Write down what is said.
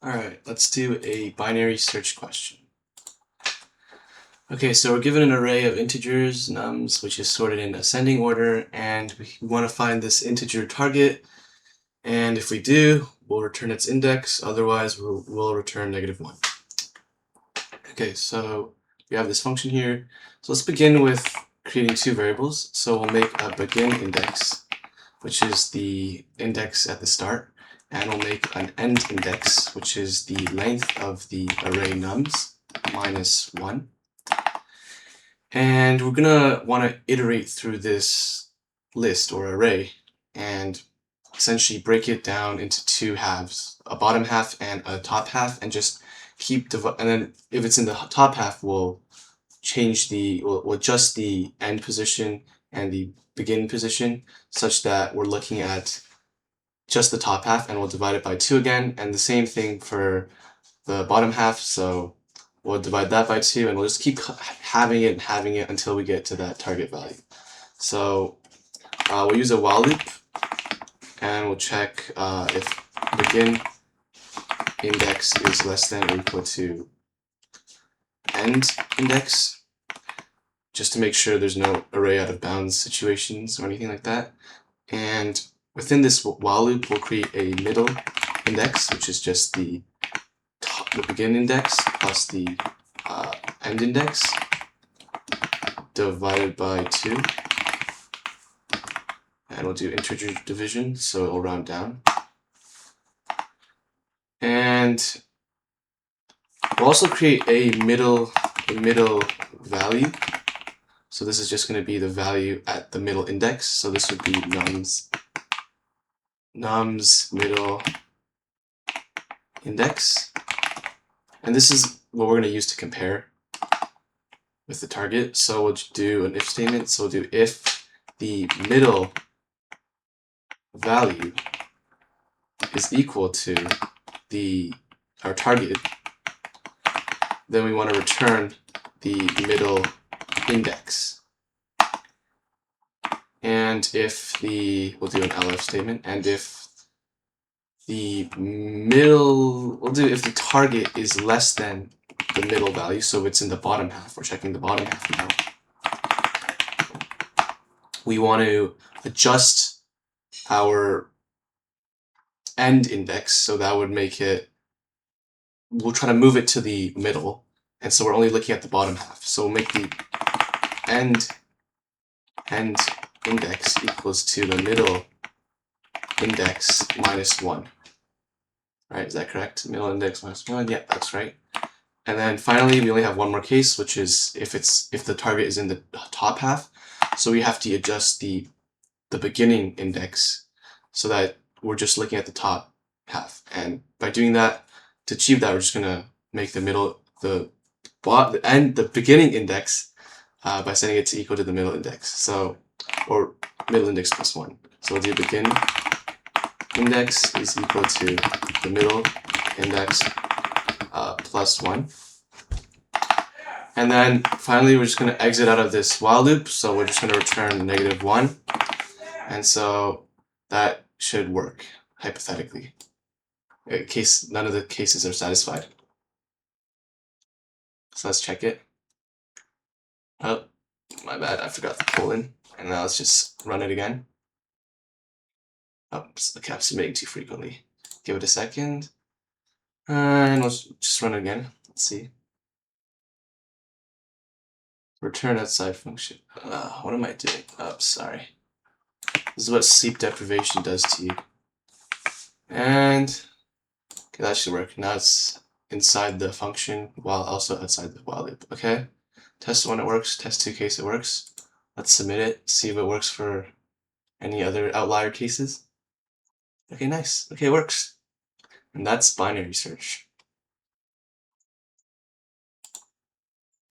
Alright, let's do a binary search question. Okay, so we're given an array of integers, nums, which is sorted in ascending order, and we want to find this integer target, and if we do, we'll return its index, otherwise we'll return -1. Okay, so we have this function here. So let's begin with creating two variables. So we'll make a begin index, which is the index at the start, and we'll make an end index, which is the length of the array nums, -1. And we're gonna want to iterate through this list or array and essentially break it down into two halves, a bottom half and a top half, and just keep and then if it's in the top half, we'll adjust the end position and the begin position such that we're looking at just the top half, and we'll divide it by 2 again, and the same thing for the bottom half. So we'll divide that by 2, and we'll just keep having it until we get to that target value. So we'll use a while loop, and we'll check if begin index is less than or equal to end index, just to make sure there's no array out of bounds situations or anything like that. And within this while loop, we'll create a middle index, which is just the begin index plus the end index divided by 2. And we'll do integer division, so it'll round down. And we'll also create a middle value. So this is just going to be the value at the middle index. So this would be nums middle index. And this is what we're going to use to compare with the target. So we'll do an if statement. So we'll do if the middle value is equal to our target, then we want to return the middle index. And if we'll do an elif statement, and if the target is less than the middle value, so it's in the bottom half, we're checking the bottom half now, we want to adjust our end index, so that would make it, we'll try to move it to the middle, and so we're only looking at the bottom half. So we'll make the end index equals to the middle index -1. Right, is that correct? Middle index -1, yeah, that's right. And then finally, we only have one more case, which is if the target is in the top half. So we have to adjust the beginning index so that we're just looking at the top half. And by doing that, to achieve that, we're just gonna make the beginning index by setting it to equal to the middle index. So, or middle index +1. So we'll do begin index is equal to the middle index +1. And then finally, we're just going to exit out of this while loop. So we're just going to return -1. And so that should work, hypothetically, in case none of the cases are satisfied. So let's check it. Oh, my bad, I forgot the colon. And now let's just run it again. Oops, the cap's submitting too frequently. Give it a second. And let's just run it again. Let's see. Return outside function. What am I doing? Oh, sorry. This is what sleep deprivation does to you. And okay, that should work. Now it's inside the function while also outside the while loop. Okay. Test 1, it works. Test 2 case, it works. Let's submit it. See if it works for any other outlier cases. Okay, nice. Okay, it works. And that's binary search.